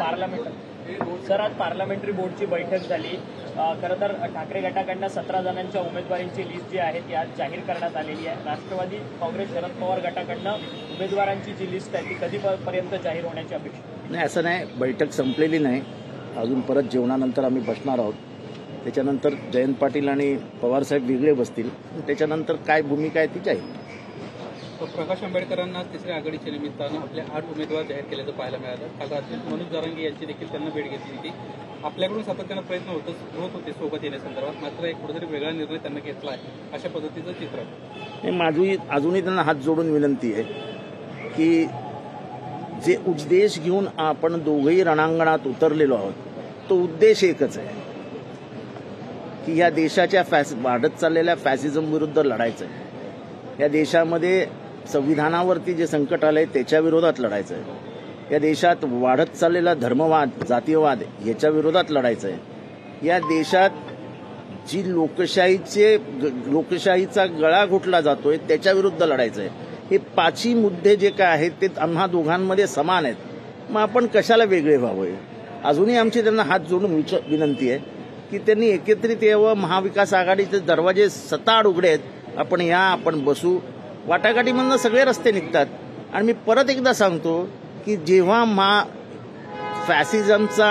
आज पार्लमेंटरी बोर्डची बैठक झाली। खरं तर ठाकरे गटाकडनं 17 जणांच्या उमेदवारांची लिस्ट जी आहे ती आज जाहीर करण्यात आलेली आहे। राष्ट्रवादी काँग्रेस शरद पवार गटाकडनं उमेदवारांची जी लिस्ट आहे ती कधीपर्यंत जाहीर होण्याची अपेक्षा नाही? असं नाही, बैठक संपलेली नाही अजून, परत जेवणानंतर आम्ही बसणार आहोत। त्याच्यानंतर जयंत पाटील आणि पवारसाहेब वेगळे बसतील, त्याच्यानंतर काय भूमिका आहे ती जाहीर। प्रकाश आंबेडकरांना तिसऱ्या आघाडीच्या निमित्तानं आपले 8 उमेदवार जाहीर केल्याचं पाहायला मिळालं। काल रात्री मनोज जरांगे यांची देखील त्यांना भेट घेतली होती। आपल्याकडून सातत्यानं प्रयत्न होत होते सोबत येण्यासंदर्भात, मात्र एक कुठेतरी वेगळा निर्णय त्यांना घेतला आहे, अशा पद्धतीचं चित्र आहे। माझी अजूनही त्यांना हात जोडून विनंती आहे की जे उद्देश घेऊन आपण दोघंही रणांगणात उतरलेलो आहोत तो उद्देश एकच आहे की या देशाच्या वाढत चाललेल्या फॅसिझम विरुद्ध लढायचं आहे। या देशामध्ये संविधानावरती जे संकट आलंय त्याच्या विरोधात लढायचं आहे। या देशात वाढत चाललेला धर्मवाद, जातीयवाद याच्या विरोधात लढायचं आहे। या देशात जी लोकशाहीचा गळा घोटला जातोय त्याच्या विरुद्ध लढायचं आहे। हे 5 मुद्दे जे काय आहेत ते आम्हा दोघांमध्ये समान आहेत, मग आपण कशाला वेगळे व्हावं? अजूनही आमची त्यांना हात जोडून विनंती आहे की त्यांनी एकत्रित यावं। महाविकास आघाडीचे दरवाजे सताड उघडे आहेत, आपण या, आपण बसू। वाटाघाटीमधनं सगळे रस्ते निघतात। आणि मी परत एकदा सांगतो की जेव्हा फॅसिझमचा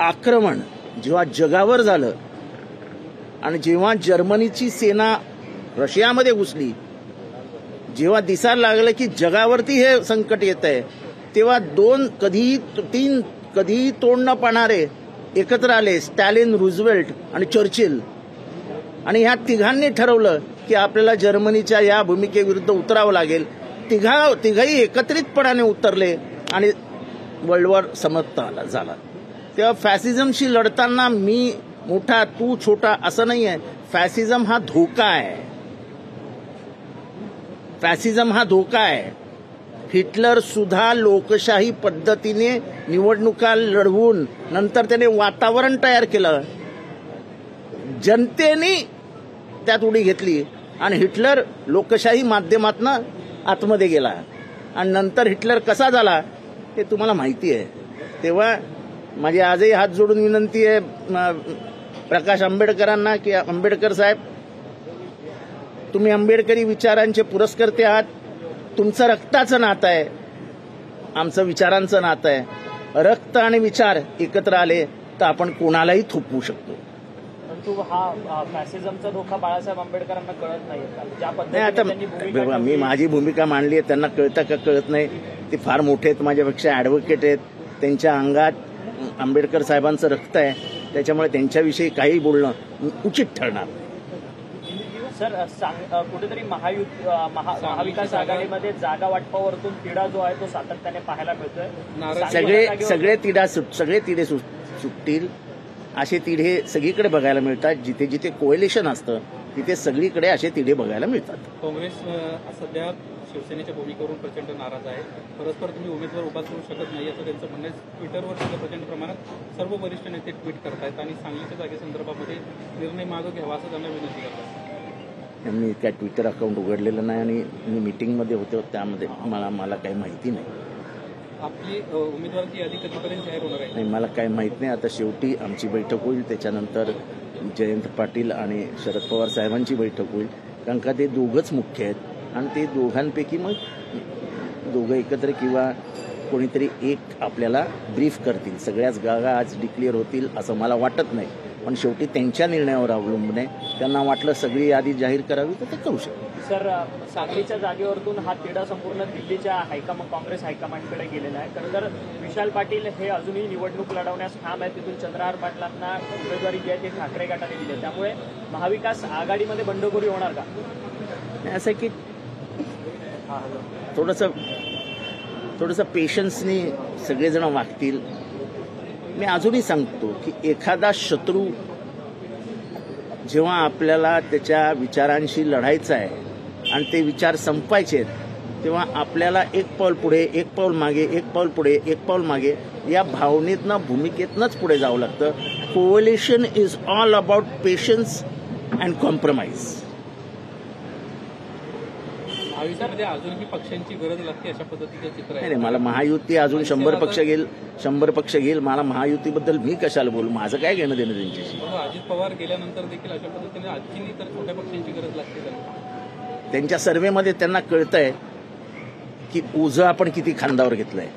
आक्रमण जेव्हा जगावर झालं आणि जेव्हा जर्मनीची सेना रशियामध्ये घुसली, जेव्हा दिसायला लागलं की जगावरती हे संकट येत आहे, तेव्हा 2 कधीही तोंड न पाहणारे एकत्र आले, स्टॅलिन, रूझवेल्ट आणि चर्चिल। आणि ह्या तिघांनी ठरवलं की आपल्याला जर्मनीच्या या भूमिकेविरुद्ध उतरावं लागेल। तिघही एकत्रितपणाने उतरले आणि वर्ल्ड वॉर समाप्त झाला। तेव्हा फॅसिझमशी लढताना मी मोठा तू छोटा असं नाही आहे। फॅसिझम हा धोका आहे, फॅसिझम हा धोका आहे। हिटलर सुद्धा लोकशाही पद्धतीने निवडणुका लढवून नंतर त्याने वातावरण तयार केलं, जनतेने त्यात उडी घेतली आणि हिटलर लोकशाही माध्यमातून आतमध्ये गेला। आणि नंतर हिटलर कसा झाला हे तुम्हाला माहिती आहे। तेव्हा माझी आजही हात जोडून विनंती आहे प्रकाश आंबेडकरांना की आंबेडकर साहेब, तुम्ही आंबेडकरी विचारांचे पुरस्कर्ते आहात। तुमचं रक्ताचं नातं आहे, आमचं विचारांचं नातं आहे। रक्त आणि विचार एकत्र आले तर आपण कोणालाही थोपवू शकतो। परंतु हा फॅसिझमचा धोका बाळासाहेब आंबेडकरांना कळत नाही का? ज्या आता मी माझी भूमिका मांडली आहे, त्यांना कळतं का कळत नाही? ते फार मोठे आहेत, माझ्यापेक्षा ॲडव्होकेट आहेत, त्यांच्या अंगात आंबेडकर साहेबांचं रक्त आहे, त्याच्यामुळे त्यांच्याविषयी काही बोलणं उचित ठरणार। सर, कुठेतरी महाविकास आघाडीमध्ये जागा वाटपावरतून तिढा जो आहे तो सातत्याने पाहायला मिळतोय। सगळे तिढे सुटतील असे तिढे सगळीकडे बघायला मिळतात। जिथे जिथे कोएलिशन असतं तिथे सगळीकडे असे तिढे बघायला मिळतात। काँग्रेस सध्या शिवसेनेच्या भूमिकेवरून प्रचंड नाराज आहे। परस्पर तुम्ही उमेदवार उभा करू शकत नाही असं त्यांचं म्हणणं आहे। ट्विटरवर सुद्धा प्रचंड प्रमाणात सर्व वरिष्ठ नेते ट्विट करतायत आणि सांगलीच्या जागेसंदर्भामध्ये निर्णय मागे घ्यावा असं त्यांना विनंती करतात। मी काय ट्विटर अकाउंट उघडलेलं नाही आणि मी मीटिंगमध्ये होते, त्यामध्ये मला काही माहिती नाही। आपली उमेदवारांची यादी कधीपर्यंत जाहीर होणार आहे? नाही, मला काही माहित नाही। आता शेवटी आमची बैठक होईल, त्याच्यानंतर जयंत पाटील आणि शरद पवार साहेबांची बैठक होईल, कारण का ते दोघंच मुख्य आहेत आणि ते दोघांपैकी मग दोघं एकत्र किंवा कोणीतरी एक आपल्याला ब्रीफ करतील। सगळ्याच जागा आज डिक्लेअर होतील असं मला वाटत नाही, पण शेवटी त्यांच्या निर्णयावर अवलंबून आहे। त्यांना वाटलं सगळी यादी जाहीर करावी तर ते करू शकतात। सर, सांगलीच्या जागेवरतून हा तिढा संपूर्ण दिल्लीच्या काँग्रेस हायकमांडकडे गेलेला आहे। खरं तर विशाल पाटील हे अजूनही निवडणूक लढवण्यास ठाम आहे। तिथून चंद्रहार पाटलांना उमेदवारी जी आहे ती ठाकरे गटाने दिली आहे, त्यामुळे महाविकास आघाडीमध्ये बंडखोरी होणार का? असं की थोडंसं पेशन्सनी सगळेजण वागतील। मी अजूनही सांगतो की एखादा शत्रू जेव्हा आपल्याला त्याच्या विचारांशी लढायचं आहे आणि ते विचार संपवायचे आहेत, तेव्हा आपल्याला एक पाऊल पुढे, एक पाऊल मागे, एक पाऊल पुढे, एक पाऊल मागे या भावनेतनं, भूमिकेतनंच पुढे जावं लागतं। Coalition is all about patience and compromise. महायुतीमध्ये अजूनही पक्षांची गरज लागते अशा पद्धतीचं चित्र आहे. नाही, मला महायुती अजून 100 पक्ष घेईल. मला महायुतीबद्दल मी कशाला बोलू, माझं काय घेणं देणं त्यांच्याशी. अजित पवार गेल्यानंतर देखील अशा पद्धतीने आणखी तर छोट्या पक्षांची गरज लागते त्यांना. त्यांच्या सर्व्हेमध्ये त्यांना कळतंय की ओझं आपण किती खांद्यावर घेतलंय.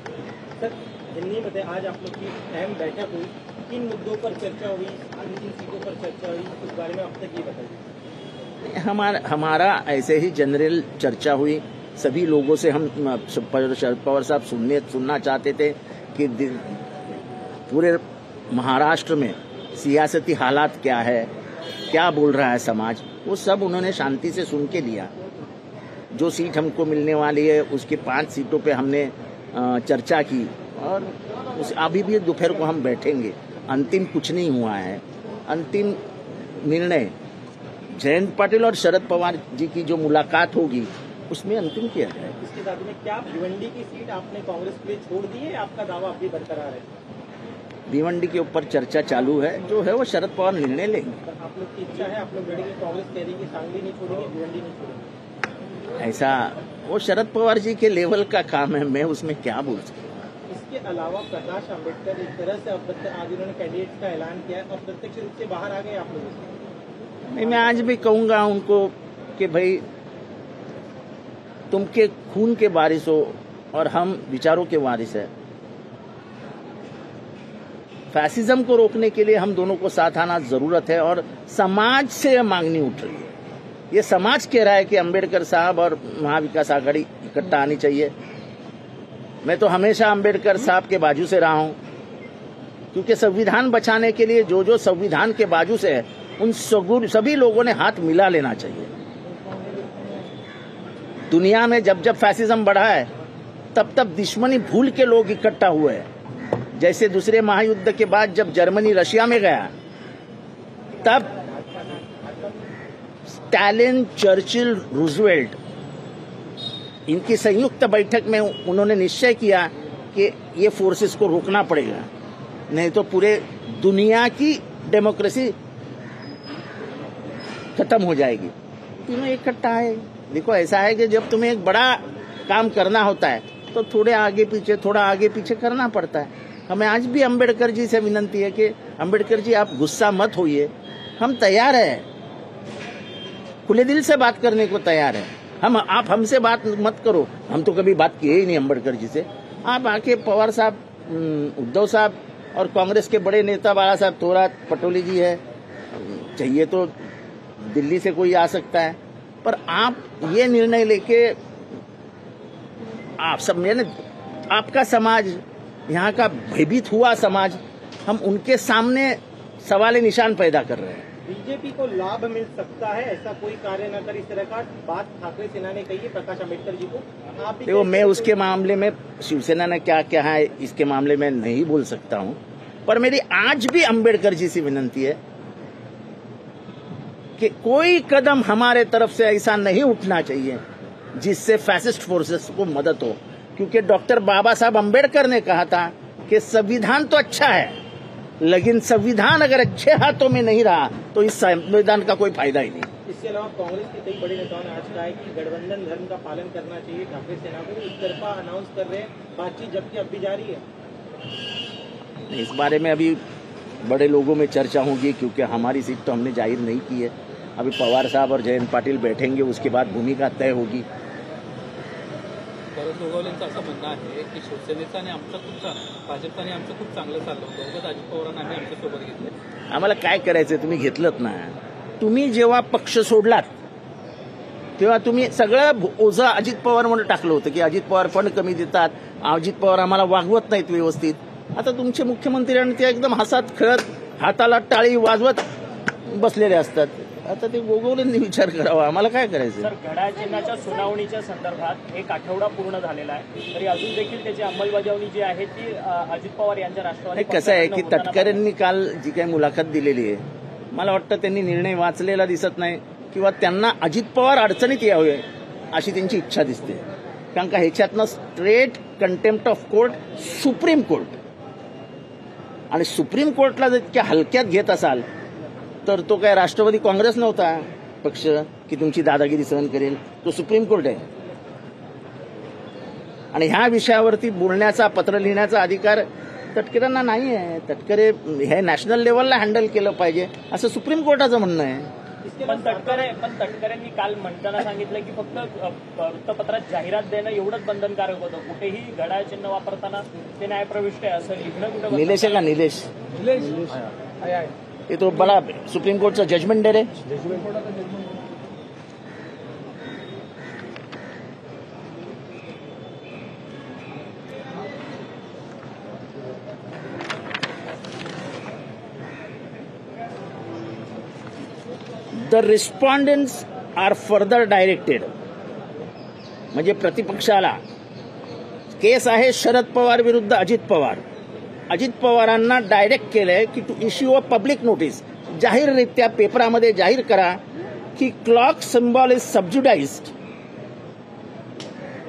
सर, दिल्ली में आज आप लोग की अहम बैठक हुई, किन मुद्दों पर चर्चा हुई, किन सीटों पर चर्चा हुई, उस बारे में अब तक ये बताइए. हमारा ऐसे ही जनरल चर्चा हुई. सभी लोगों से हम शरद पवार साहब सुनना चाहते थे कि पूरे महाराष्ट्र में सियासती हालात क्या है, क्या बोल रहा है समाज, वो सब उन्होंने शांति से सुन के लिया. जो सीट हमको मिलने वाली है उसकी 5 सीटों पे हमने चर्चा की और अभी भी दोपहर को हम बैठेंगे. अंतिम कुछ नहीं हुआ है. अंतिम निर्णय जयंत पाटिल और शरद पवार जी की जो मुलाकात होगी उसमें अंतिम किया जाए. इसके साथ में क्या भिवंडी की सीट आपने कांग्रेस के लिए छोड़ दी है, आपका दावा अभी बरकरार है? भिवंडी के ऊपर चर्चा चालू है, जो है वो शरद पवार निर्णय लेंगे. आप लोग की इच्छा है, आप लोग लड़ेंगे, कांग्रेस कह रही है कि सांगली नहीं छोड़ेंगे, भिवंडी नहीं छोड़ेंगे. ऐसा वो शरद पवार जी के लेवल का काम है, मैं उसमें क्या बोल सकता. इसके अलावा प्रकाश अम्बेडकर एक तरह से आज उन्होंने कैंडिडेट का ऐलान किया है, अप्रत्यक्ष रूप से बाहर आ गए आप लोगों से. नहीं, मैं आज भी कहूंगा उनको कि भाई तुम के खून के वारिस हो और हम विचारों के वारिस है. फैसिज्म को रोकने के लिए हम दोनों को साथ आना जरूरत है और समाज से मांगनी उठ रही है. ये समाज कह रहा है कि अम्बेडकर साहब और महाविकास आघाड़ी इकट्ठा आनी चाहिए. मैं तो हमेशा अम्बेडकर साहब के बाजू से रहा हूं, क्योंकि संविधान बचाने के लिए जो संविधान के बाजू से है उन सभी लोगों ने हाथ मिला लेना चाहिए. दुनिया में जब जब फैसिज्म बढ़ा है तब तब दुश्मनी भूल के लोग इकट्ठा हुए हैं. जैसे दूसरे महायुद्ध के बाद जब जर्मनी रशिया में गया तब स्टालिन, चर्चिल, रूजवेल्ट इनकी संयुक्त बैठक में उन्होंने निश्चय किया कि ये फोर्सेस को रोकना पड़ेगा, नहीं तो पूरे दुनिया की डेमोक्रेसी खत्म हो जाएगी. तीनों इकट्ठा है. देखो, ऐसा है कि जब तुम्हें एक बड़ा काम करना होता है तो थोड़ा आगे पीछे करना पड़ता है. हमें आज भी अम्बेडकर जी से विनती है कि अम्बेडकर जी आप गुस्सा मत होइए, हम तैयार हैं, खुले दिल से बात करने को तैयार है. आप हमसे बात मत करो, हम तो कभी बात किए ही नहीं अम्बेडकर जी से. आप आके पवार साहब, उद्धव साहब और कांग्रेस के बड़े नेता बाला साहब थोरात, पटोले जी है, चाहिए तो दिल्ली से कोई आ सकता है. पर आप ये निर्णय लेके आप सब, मैंने आपका समाज, यहाँ का भयभीत हुआ समाज, हम उनके सामने सवाल निशान पैदा कर रहे हैं. बीजेपी को लाभ मिल सकता है, ऐसा कोई कार्य न कर, इस तरह का बात ठाकरे सेना ने कही है प्रकाश अम्बेडकर जी को. आप देखो, मैं उसके मामले में शिवसेना ने क्या क्या है इसके मामले में नहीं बोल सकता हूं, पर मेरी आज भी अम्बेडकर जी से विनती है कि कोई कदम हमारे तरफ से ऐसा नहीं उठना चाहिए जिससे फैसिस्ट फोर्सेस को मदद हो. क्योंकि डॉक्टर बाबा साहब अम्बेडकर ने कहा था कि संविधान तो अच्छा है, लेकिन संविधान अगर अच्छे हाथों में नहीं रहा तो इस संविधान का कोई फायदा ही नहीं. इसके अलावा कांग्रेस के कई बड़े नेताओं ने आज कहा है कि गठबंधन धर्म का पालन करना चाहिए. ठाकरे सेना को एक तरफा अनाउंस कर रहे हैं, बातचीत जबकि अब भी जारी है. इस बारे में अभी बड़े लोगों में चर्चा होगी, क्योंकि हमारी सीट तो हमने जाहिर नहीं की है. अभी पवार साहब और जयंत पाटिल बैठेंगे, उसके बाद भूमिका तय होगी. शरद गोगावलेंचं असं म्हणणं आहे की शिवसेनेचं आणि भाजपचं आणि आमचं खूप चांगलं चाललं होतं, उगाच अजित पवारांना आम्ही आमच्यासोबत घेतले. आम्हाला काय करायचंय, तुम्ही घेतलंत ना. तुम्ही जेव्हा पक्ष सोडलात तेव्हा तुम्ही सगळं ओझं अजित पवार म्हणून टाकलं होतं की अजित पवार फंड कमी देतात, अजित पवार आम्हाला वागवत नाहीत व्यवस्थित. आता तुमचे मुख्यमंत्री आणि ते एकदम हसत खेळत हाताला टाळी वाजवत बसलेले असतात. आता ते गोगवलेंनी विचार करावा, आम्हाला काय करायचं. सर, घड्याळ चिन्हाच्या सुनावणीच्या संदर्भात 1 आठवडा पूर्ण झालेला आहे, तरी अजून देखील त्याची अंमलबजावणी जी आहे ती अजित पवार यांच्या राष्ट्रवादी कसं आहे की तटकरेंनी काल जी काही मुलाखत दिलेली आहे, मला वाटतं त्यांनी निर्णय वाचलेला दिसत नाही किंवा त्यांना अजित पवार अडचणीत यावे अशी त्यांची इच्छा दिसते. कारण का ह्याच्यातनं straight contempt of court supreme court, आणि सुप्रीम कोर्टला जर इतक्या हलक्यात घेत असाल तर तो काय राष्ट्रवादी काँग्रेस नव्हता पक्ष की तुमची दादागिरी सहन करेल, तो सुप्रीम कोर्ट आहे. आणि ह्या विषयावरती बोलण्याचा, पत्र लिहिण्याचा अधिकार तटकरेंना नाही आहे. तटकरे हे नॅशनल लेवलला हँडल केलं पाहिजे असं सुप्रीम कोर्टाचं म्हणणं आहे. पण तटकरेंनी काल म्हणताना सांगितलं की फक्त वृत्तपत्रात जाहिरात देणं एवढंच बंधनकारक होतं, कुठेही घड्याळ चिन्ह वापरताना ते न्यायप्रविष्ट आहे असं लिखणं कुठं निलेश आहे का? निलेश ये तो बड़ा सुप्रीम कोर्ट का जजमेंट है रे. द रिस्पॉन्डंट्स आर फर्दर डायरेक्टेड, म्हणजे प्रतिपक्षाला केस आहे शरद पवार विरुद्ध अजित पवार. अजित पवारांना डायरेक्ट केलंय की to issue a public notice, जाहीररित्या पेपरामध्ये जाहीर करा की क्लॉक सिम्बॉल इज सबज्युडाइज्ड,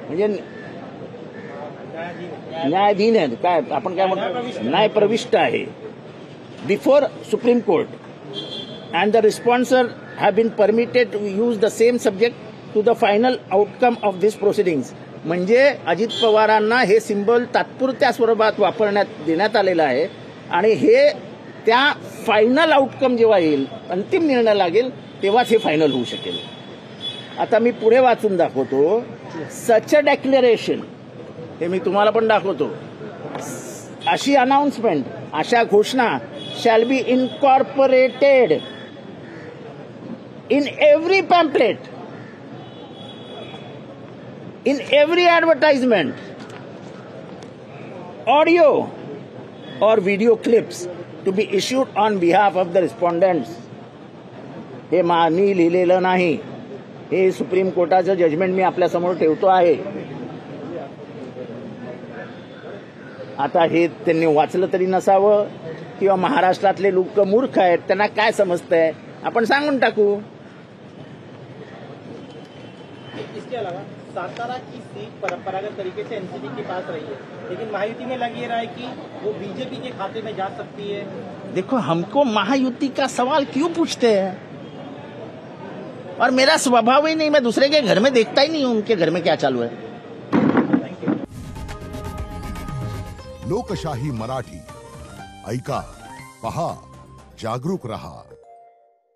म्हणजे न्यायाधीन आहे, काय आपण काय म्हणतो, न्यायप्रविष्ट आहे before Supreme Court. And the respondents have been permitted to use the same subject to the final outcome of this proceedings. म्हणजे अजित पवारांना हे सिंबल तात्पुरत्या स्वरूपात वापरण्यात देण्यात आलेलं आहे आणि हे त्या फायनल आउटकम जेव्हा येईल, अंतिम निर्णय लागेल तेव्हाच हे फायनल होऊ शकेल. आता मी पुढे वाचून दाखवतो. सच अ डेक्लेरेशन, हे मी तुम्हाला पण दाखवतो. अशी अनाउन्समेंट, अशा घोषणा shall be incorporated in every pamphlet, in every advertisement, audio or video clips to be issued on behalf of the respondents. हे मी लिहिलेलं नाही, हे सुप्रीम कोर्टाचं जजमेंट मी आपल्या समोर ठेवतो आहे. आता हे त्यांनी वाचलं तरी नसावं किंवा महाराष्ट्रातले लोक मूर्ख आहेत, त्यांना काय समजतंय आपण सांगून टाकू. इसके अलावा सातारा की सीट परंपरागत तरीके से एनसीपी के पास रही है, लेकिन महायुति में लग ये रहा है कि वो बीजेपी के खाते में जा सकती है. देखो, हमको महायुति का सवाल क्यों पूछते हैं, और मेरा स्वभाव ही नहीं, मैं दूसरे के घर में देखता ही नहीं हूं उनके घर में क्या चालू है. लोकशाही मराठी ऐका, पहा, जागरूक रहा.